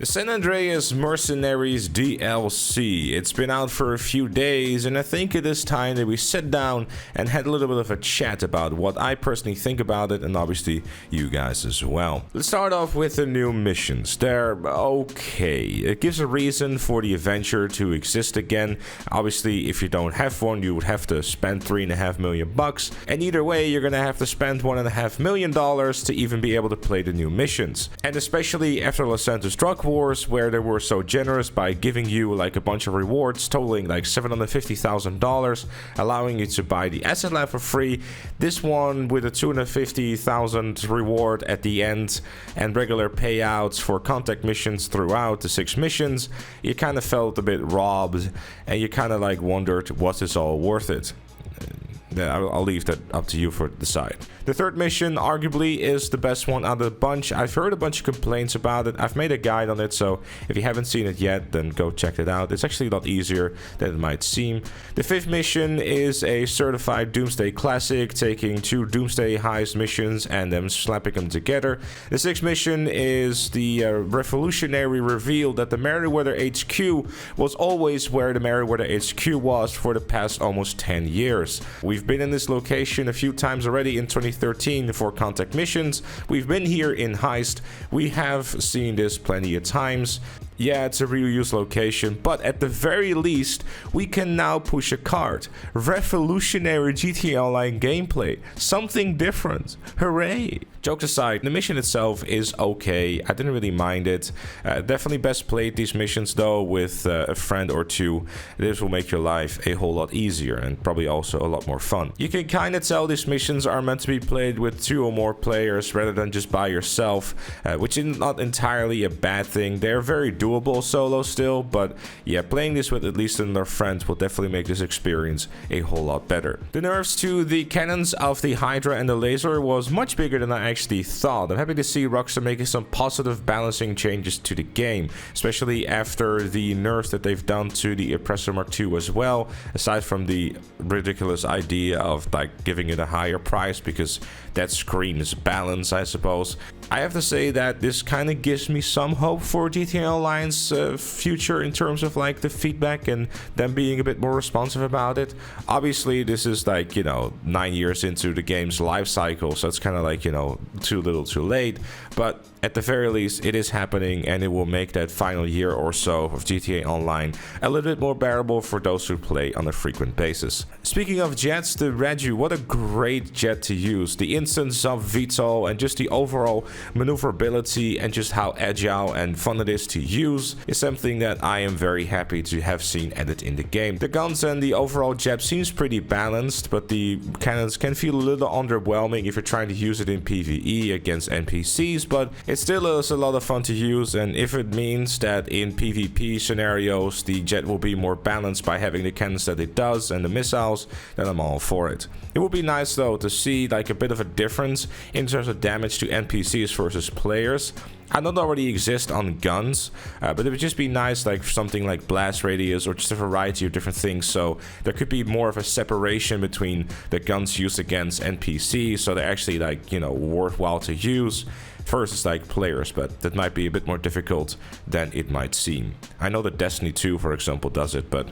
The San Andreas Mercenaries DLC. It's been out for a few days, and I think it is time that we sit down and had a little bit of a chat about what I personally think about it, and obviously you guys as well. Let's start off with the new missions. They're okay. It gives a reason for the adventure to exist again. Obviously, if you don't have one, you would have to spend $3.5 million bucks, and either way, you're gonna have to spend $1.5 million to even be able to play the new missions. And especially after Los Santos Drug Wars, where they were so generous by giving you like a bunch of rewards totaling like $750,000, allowing you to buy the asset lab for free. This one with a $250,000 reward at the end and regular payouts for contact missions throughout the 6 missions, you kind of felt a bit robbed, and you kind of like wondered, was this all worth it? I'll leave that up to you for decide. The third mission arguably is the best one out of the bunch. I've heard a bunch of complaints about it. I've made a guide on it, so if you haven't seen it yet, then go check it out. It's actually a lot easier than it might seem. The fifth mission is a certified Doomsday classic, taking 2 Doomsday heist missions and then slapping them together. The sixth mission is the revolutionary reveal that the Meriwether HQ was always where the Meriwether HQ was for the past almost 10 years. We've been in this location a few times already in 2013 for contact missions. We've been here in Heist. We have seen this plenty of times. Yeah, it's a reused location, but at the very least, we can now push a cart. Revolutionary GTA Online gameplay. Something different. Hooray! Jokes aside, the mission itself is okay. I didn't really mind it. Definitely best played these missions though with a friend or two. This will make your life a whole lot easier and probably also a lot more fun. You can kind of tell these missions are meant to be played with 2 or more players rather than just by yourself, which is not entirely a bad thing. They're very doable solo still, but yeah, playing this with at least another friend will definitely make this experience a whole lot better. The nerfs to the cannons of the Hydra and the laser was much bigger than I actually thought. I'm happy to see Rockstar making some positive balancing changes to the game, especially after the nerfs that they've done to the Oppressor Mark II as well, aside from the ridiculous idea of like giving it a higher price, because that screams balance, I suppose. I have to say that this kind of gives me some hope for GTA Online's future in terms of like the feedback and them being a bit more responsive about it. Obviously, this is like, 9 years into the game's life cycle, so it's kind of like, too little too late. But at the very least, it is happening, and it will make that final year or so of GTA Online a little bit more bearable for those who play on a frequent basis. Speaking of jets, the Raju, what a great jet to use. The instance of VTOL and just the overall maneuverability and just how agile and fun it is to use is something that I am very happy to have seen added in the game. The guns and the overall jet seems pretty balanced, but the cannons can feel a little underwhelming if you're trying to use it in PvE against NPCs, but it still is a lot of fun to use, and if it means that in PvP scenarios the jet will be more balanced by having the cannons that it does and the missiles, then I'm all for it. It would be nice though to see like a bit of a difference in terms of damage to NPCs versus players. I know they already exist on guns, but it would just be nice like something like blast radius or just a variety of different things, so there could be more of a separation between the guns used against NPCs, so they're actually like, worthwhile to use versus like players, but that might be a bit more difficult than it might seem. I know that Destiny 2, for example, does it, but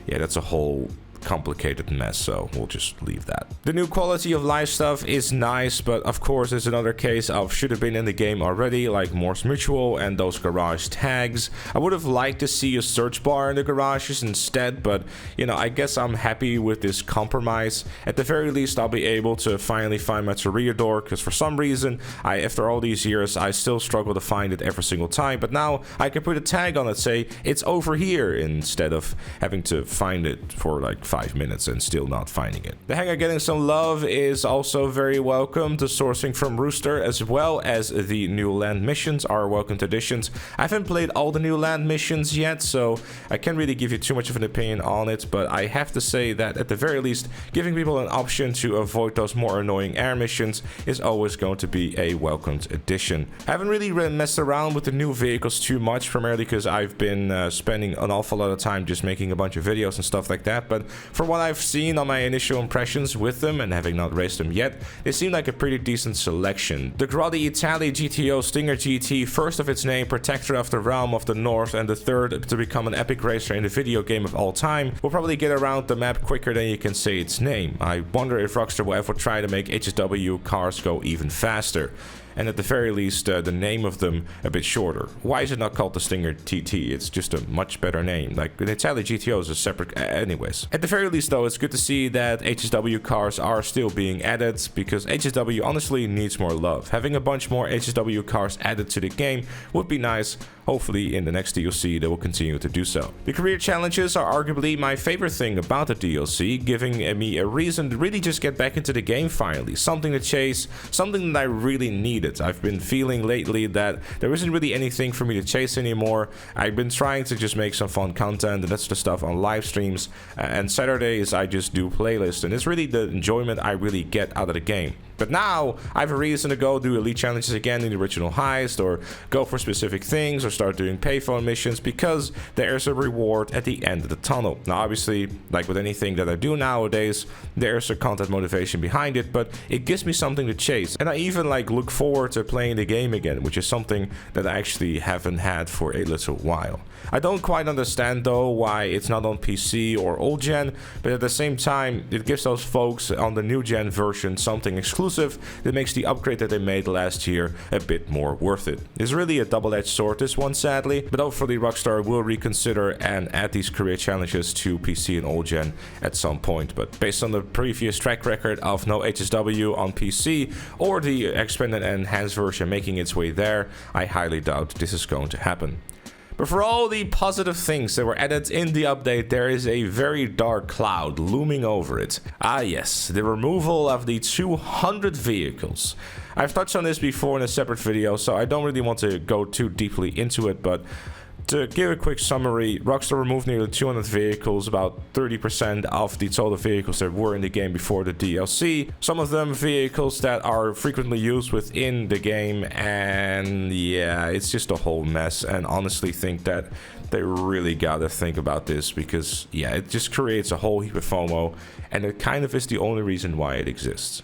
yeah, that's a whole complicated mess, so we'll just leave that. The new quality of life stuff is nice, but of course it's another case of should have been in the game already, like Morse Mutual and those garage tags. I would have liked to see a search bar in the garages instead, but I guess I'm happy with this compromise. At the very least, I'll be able to finally find my Toreador, because for some reason, after all these years, I still struggle to find it every single time, but now I can put a tag on it, say it's over here, instead of having to find it for like 5 minutes and still not finding it. The Hangar getting some love is also very welcome. The sourcing from Rooster as well as the new land missions are welcomed additions. I haven't played all the new land missions yet, so I can't really give you too much of an opinion on it, but I have to say that at the very least, giving people an option to avoid those more annoying air missions is always going to be a welcomed addition. I haven't really messed around with the new vehicles too much, primarily because I've been spending an awful lot of time just making a bunch of videos and stuff like that, but for what I've seen on my initial impressions with them, and having not raced them yet, they seem like a pretty decent selection. The Grotti Italy GTO Stinger GT, first of its name, protector of the realm of the north, and the third to become an epic racer in the video game of all time, will probably get around the map quicker than you can say its name. I wonder if Rockstar will ever try to make HSW cars go even faster, and at the very least the name of them a bit shorter. Why is it not called the Stinger TT? It's just a much better name. Like, the Italy GTO is a separate... anyways. At the very least though, it's good to see that HSW cars are still being added, because HSW honestly needs more love. Having a bunch more HSW cars added to the game would be nice. Hopefully in the next DLC they will continue to do so. The career challenges are arguably my favorite thing about the DLC, giving me a reason to really just get back into the game finally. Something to chase, something that I really needed. I've been feeling lately that there isn't really anything for me to chase anymore. I've been trying to just make some fun content, and that's the stuff on live streams, and Saturdays I just do playlists, and it's really the enjoyment I really get out of the game. But now I have a reason to go do elite challenges again in the original heist, or go for specific things, or start doing payphone missions, because there's a reward at the end of the tunnel. Now obviously, like with anything that I do nowadays, there's a content motivation behind it, but it gives me something to chase. And I even like look forward to playing the game again, which is something that I actually haven't had for a little while. I don't quite understand though why it's not on PC or old gen, but at the same time it gives those folks on the new gen version something exclusive that makes the upgrade that they made last year a bit more worth it. It's really a double-edged sword, this one, sadly, but hopefully Rockstar will reconsider and add these career challenges to PC and old gen at some point. But based on the previous track record of no HSW on PC or the expanded and enhanced version making its way there, I highly doubt this is going to happen. But for all the positive things that were added in the update, there is a very dark cloud looming over it. Ah yes, the removal of the 200 vehicles. I've touched on this before in a separate video, so I don't really want to go too deeply into it, but to give a quick summary, Rockstar removed nearly 200 vehicles, about 30% of the total vehicles that were in the game before the DLC. Some of them vehicles that are frequently used within the game, and yeah, it's just a whole mess. And honestly think that they really gotta think about this, because yeah, it just creates a whole heap of FOMO, and it kind of is the only reason why it exists.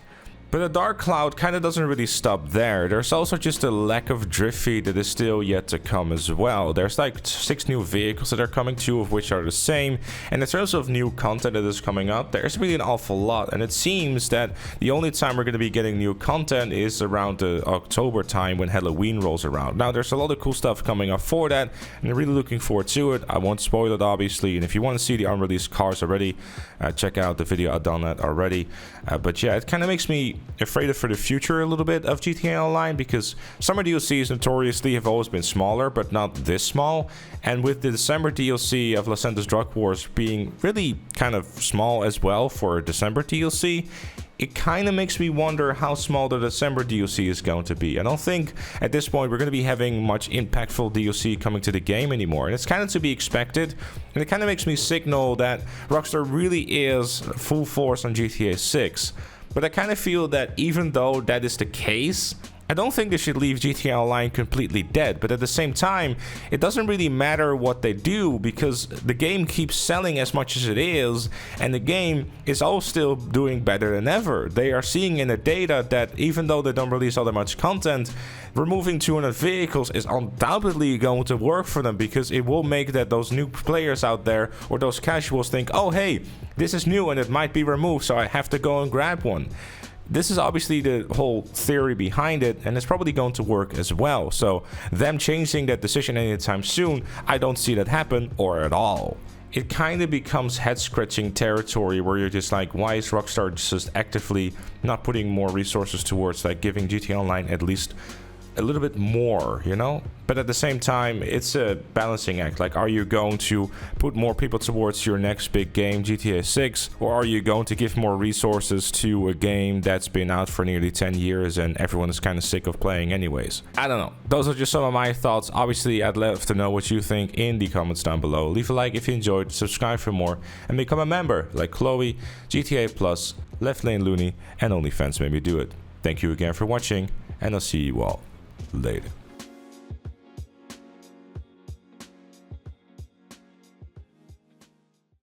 But the dark cloud kind of doesn't really stop there. There's also just a lack of drift feed that is still yet to come as well. There's like 6 new vehicles that are coming, 2 of which are the same. And in terms of new content that is coming up, there's really an awful lot. And it seems that the only time we're going to be getting new content is around the October time when Halloween rolls around. Now there's a lot of cool stuff coming up for that, and I'm really looking forward to it. I won't spoil it obviously, and if you want to see the unreleased cars already, check out the video I've done that already. But yeah, it kind of makes me afraid for the future a little bit of GTA Online, because summer DLCs notoriously have always been smaller, but not this small. And with the December DLC of Los Santos Drug Wars being really kind of small as well for a December DLC, it kind of makes me wonder how small the December DLC is going to be. I don't think at this point we're going to be having much impactful DLC coming to the game anymore, and it's kind of to be expected. And it kind of makes me signal that Rockstar really is full force on GTA 6. But I kind of feel that even though that is the case, I don't think they should leave GTA Online completely dead, but at the same time, it doesn't really matter what they do, because the game keeps selling as much as it is, and the game is all still doing better than ever. They are seeing in the data that even though they don't release all that much content, removing 200 vehicles is undoubtedly going to work for them, because it will make that those new players out there, or those casuals, think, oh hey, this is new and it might be removed, so I have to go and grab one. This is obviously the whole theory behind it, and it's probably going to work as well. So them changing that decision anytime soon, I don't see that happen, or at all. It kind of becomes head-scratching territory where you're just like, why is Rockstar just actively not putting more resources towards like giving GTA Online at least a little bit more, you know? But at the same time, it's a balancing act. Like, are you going to put more people towards your next big game, GTA 6, or are you going to give more resources to a game that's been out for nearly 10 years and everyone is kind of sick of playing anyways? I don't know. Those are just some of my thoughts. Obviously, I'd love to know what you think in the comments down below. Leave a like if you enjoyed, subscribe for more, and become a member like Chloe, GTA Plus, Left Lane Looney, and OnlyFans made me do it. Thank you again for watching, and I'll see you all later.